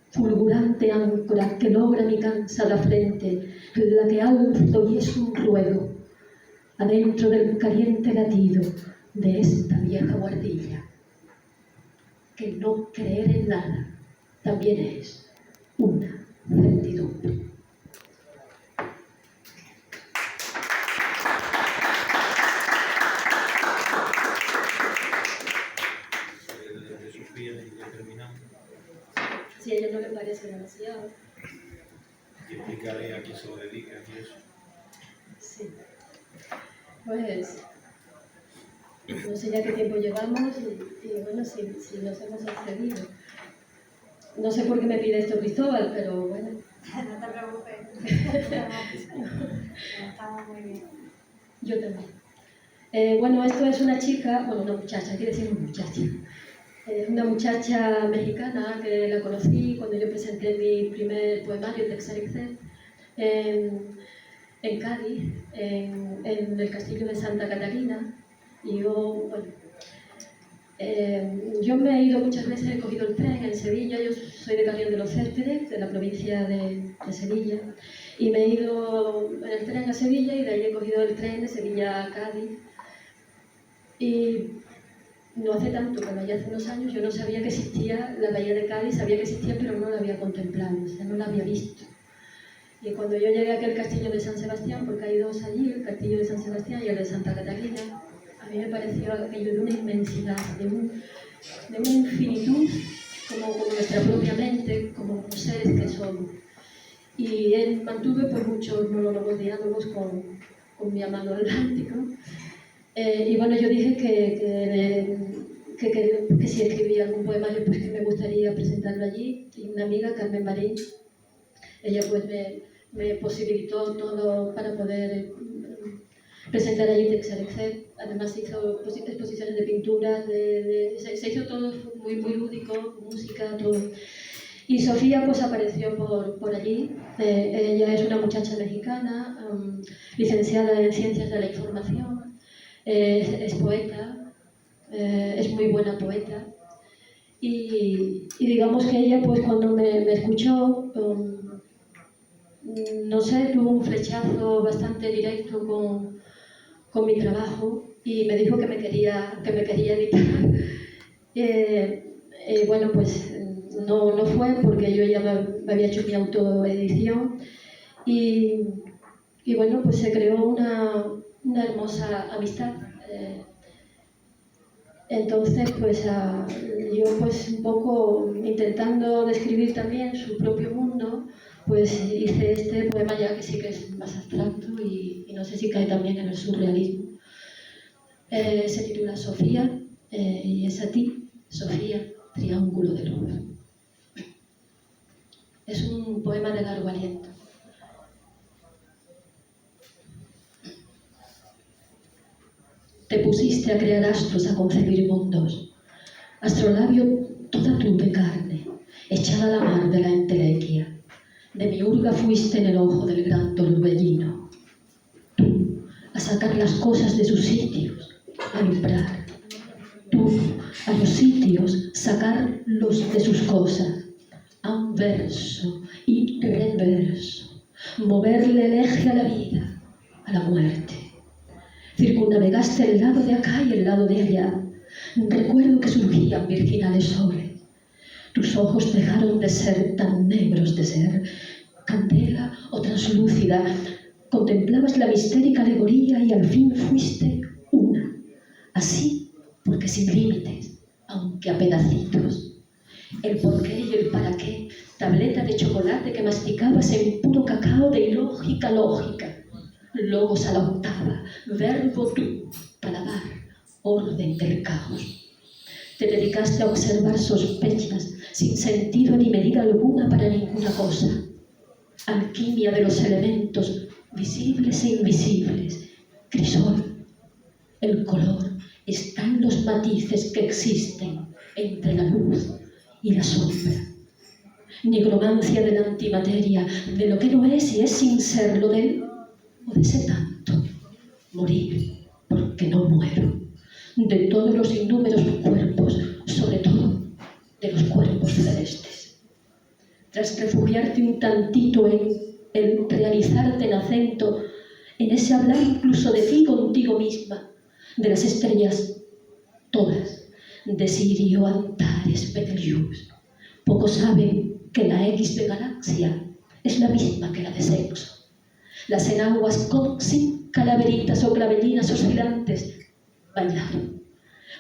fulgurante áncora que logra mi cansada frente, la que alzo y es un ruego, adentro del caliente latido de esta vieja guardilla, que no creer en nada también es una certidumbre. De Sofía y ya terminamos. Si a ella no le parece demasiado. Y explicaré a quién se lo dedica y eso. Sí. Pues, no sé ya qué tiempo llevamos y bueno, si nos hemos excedido. No sé por qué me pide esto Cristóbal, pero bueno. No te preocupes. Estamos muy bien. Yo también. Bueno, esto es una chica, bueno, una muchacha, quiere decir una muchacha. Una muchacha mexicana que la conocí cuando yo presenté mi primer poemario, Texarixet, en Cádiz, en el castillo de Santa Catarina. Y yo, bueno, yo me he ido muchas veces, he cogido el tren en Sevilla, yo soy de Carrión de los Céspedes, de la provincia de Sevilla, y me he ido en el tren a Sevilla y de ahí he cogido el tren de Sevilla a Cádiz. Y no hace tanto, pero ya hace unos años yo no sabía que existía la bahía de Cádiz, sabía que existía pero no la había contemplado, o sea, no la había visto. Y cuando yo llegué a aquel castillo de San Sebastián, porque hay dos allí, el castillo de San Sebastián y el de Santa Catarina, a mí me pareció aquello de una inmensidad, de una infinitud, como nuestra propia mente, como seres que somos. Y mantuve pues muchos monólogos, diálogos con mi amado Atlántico. Y bueno, yo dije que si escribía algún poemario, pues que me gustaría presentarlo allí. Y una amiga, Carmen Marín, ella pues me posibilitó todo para poder presentar allí Texarixet. Además hizo exposiciones de pinturas, se hizo todo muy, muy lúdico, música, todo. Y Sofía pues apareció por allí. Ella es una muchacha mexicana, licenciada en Ciencias de la Información. Es poeta, es muy buena poeta y digamos que ella pues cuando me escuchó, no sé, tuvo un flechazo bastante directo con mi trabajo y me dijo que me quería editar. Bueno, pues no fue porque yo ya me había hecho mi autoedición y bueno, pues se creó una hermosa amistad. Entonces, pues yo pues un poco intentando describir también su propio mundo, pues hice este poema ya que sí que es más abstracto y no sé si cae también en el surrealismo. Se titula Sofía y es a ti, Sofía, triángulo de luz. Es un poema de largo aliento. Te pusiste a crear astros, a concebir mundos. Astrolabio toda tú de carne, echada a la mar de la entelequia. De mi urga fuiste en el ojo del gran torbellino. Tú, a sacar las cosas de sus sitios, a alumbrar. Tú, a los sitios, sacarlos de sus cosas. A un verso y reverso, moverle el eje a la vida, a la muerte. Circunnavegaste el lado de acá y el lado de allá. Recuerdo que surgían virginales soles. Tus ojos dejaron de ser tan negros de ser, candela o translúcida. Contemplabas la mistérica alegoría y al fin fuiste una. Así, porque sin límites, aunque a pedacitos. El porqué y el para qué, tableta de chocolate que masticabas en puro cacao de ilógica lógica. Logos a la octava, verbo tú, paladar, orden del caos. Te dedicaste a observar sospechas, sin sentido ni medida alguna para ninguna cosa. Alquimia de los elementos, visibles e invisibles. Crisol, el color, están los matices que existen entre la luz y la sombra. Nigromancia de la antimateria, de lo que no es y es sin serlo de él. O deseo tanto, morir porque no muero, de todos los innúmeros cuerpos, sobre todo de los cuerpos celestes. Tras refugiarte un tantito en realizarte en acento, en ese hablar incluso de ti contigo misma, de las estrellas, todas, de Sirio, Antares, Betelgeuse. Pocos saben que la X de galaxia es la misma que la de sexo. Las enaguas con, sin calaveritas o clavelinas oscilantes, bailaron.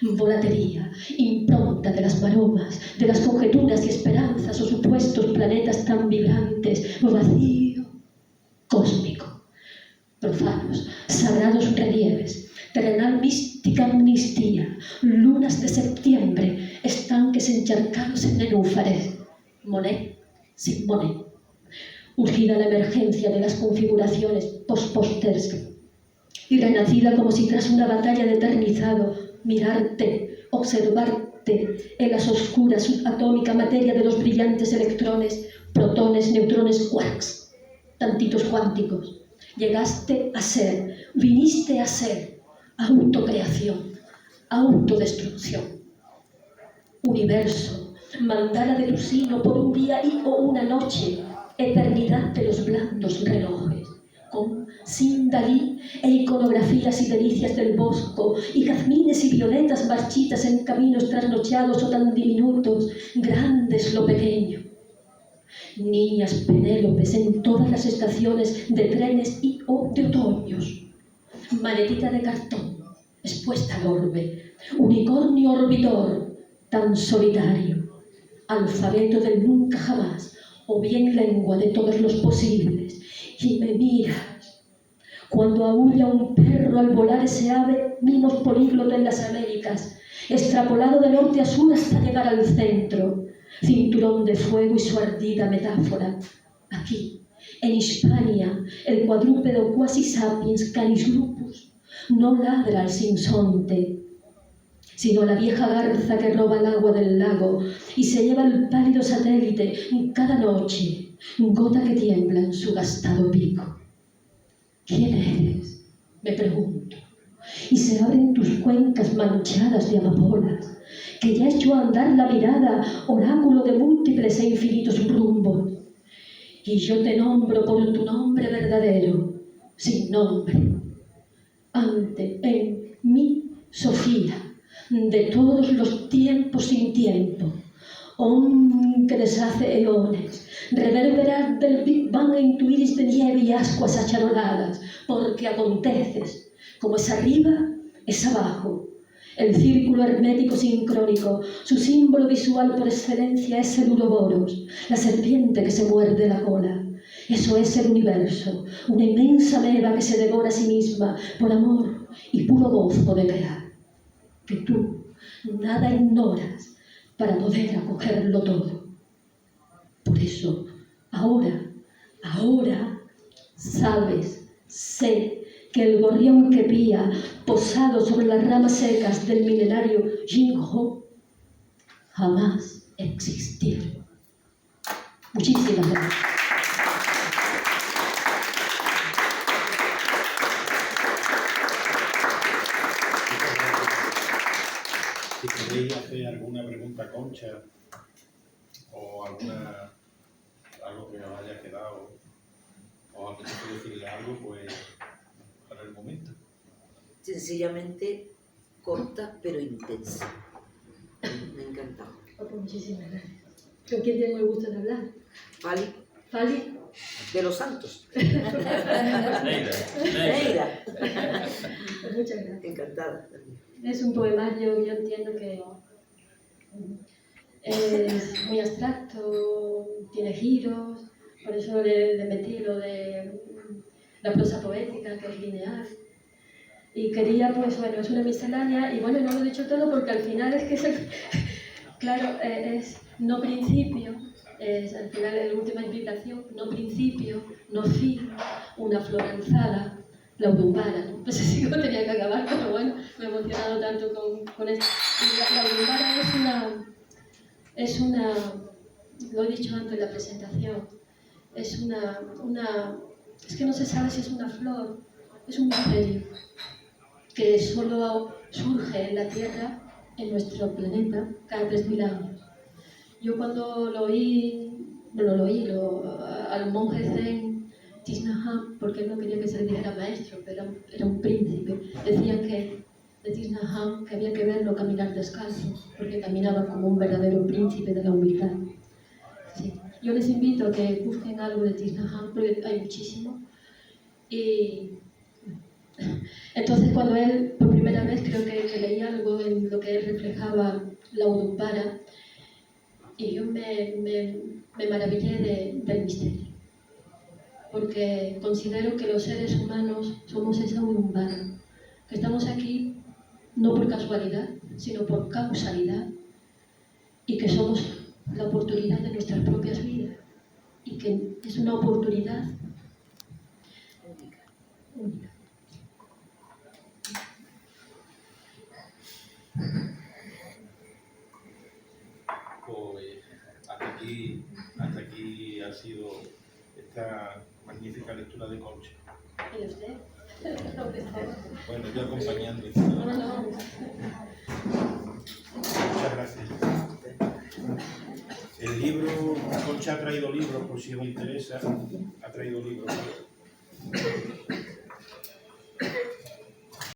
Volatería, impronta de las maromas, de las conjeturas y esperanzas o supuestos planetas tan vibrantes, vacío cósmico. Profanos, sagrados relieves, terrenal mística amnistía, lunas de septiembre, estanques encharcados en nenúfares, Monet sin Monet. Urgida la emergencia de las configuraciones post-posters y renacida como si tras una batalla de eternizado, mirarte, observarte llegaste en las oscuras subatómica materia de los brillantes electrones, protones, neutrones, quarks, tantitos cuánticos. Llegaste a ser, viniste a ser, autocreación, autodestrucción. Universo, mandala de tu sino por un día y o una noche, eternidad de los blandos relojes, con, sin Dalí e iconografías y delicias del bosco, y jazmines y violetas marchitas en caminos trasnochados o tan diminutos, grandes lo pequeño. Niñas Penélopes en todas las estaciones de trenes y o de otoños. Maletita de cartón, expuesta al orbe. Unicornio orbitor, tan solitario. Alfabeto del nunca jamás, o bien lengua de todos los posibles. Y me miras. Cuando aúlla un perro al volar ese ave, mimos políglota en las Américas, extrapolado de norte a sur hasta llegar al centro. Cinturón de fuego y su ardida metáfora. Aquí, en Hispania, el cuadrúpedo quasi sapiens canis lupus no ladra al sinsonte, sino la vieja garza que roba el agua del lago y se lleva el pálido satélite cada noche, gota que tiembla en su gastado pico. ¿Quién eres?, me pregunto, y se abren tus cuencas manchadas de amapolas, que ya echó a andar la mirada, oráculo de múltiples e infinitos rumbos. Y yo te nombro por tu nombre verdadero, sin nombre. Ante, en mí, Sofía, de todos los tiempos sin tiempo, que deshace eones, reverberar del Big Bang en tu iris de nieve y ascuas acharoladas, porque aconteces, como es arriba, es abajo. El círculo hermético sincrónico, su símbolo visual por excelencia es el uroboros, la serpiente que se muerde la cola. Eso es el universo, una inmensa ameba que se devora a sí misma por amor y puro gozo de crear. Que tú nada ignoras para poder acogerlo todo. Por eso, ahora, sabes, sé que el gorrión que pía, posado sobre las ramas secas del milenario Jingho, jamás existió. Muchísimas gracias. Si queréis hacer alguna pregunta a Concha o algo que os haya quedado o apetece decirle algo, pues para el momento. Sencillamente corta pero intensa. Me ha encantado. Pues muchísimas gracias. ¿Con quién tengo el gusto de hablar? Fali, Fali. de los Santos. Neida. Neida. Pues muchas gracias. Encantada. Es un poemario que yo entiendo que es muy abstracto, tiene giros, por eso le metí lo de la prosa poética, que es lineal. Y quería, pues bueno, es una miscelánea, y bueno, no lo he dicho todo porque al final es que claro, es no principio, al final es la última vibración, no principio, no fin, una flor alzada, la urumbara, ¿no? No sé si cómo tenía que acabar, pero bueno, me he emocionado tanto con esto. Y la urumbara es una, lo he dicho antes en la presentación, es es que no se sabe si es una flor, es un misterio que solo surge en la Tierra, en nuestro planeta, cada 3000 años. Yo cuando lo oí al monje zen Thich Nhat Hanh, porque él no quería que se le dijera maestro, pero era un príncipe, decían que de Thich Nhat Hanh que había que verlo caminar descalzo, porque caminaba como un verdadero príncipe de la humildad. Sí. Yo les invito a que busquen algo de Thich Nhat Hanh, porque hay muchísimo. Y entonces cuando él, por primera vez, creo que leí algo en lo que él reflejaba la Urumbara, y yo me maravillé del misterio, porque considero que los seres humanos somos esa Urumbara, que estamos aquí no por casualidad, sino por causalidad, y que somos la oportunidad de nuestras propias vidas, y que es una oportunidad única. sido esta magnífica lectura de Concha. ¿Y usted? Bueno, yo acompañando. No. Muchas gracias. El libro, Concha ha traído libros, por si os interesa, ha traído libros.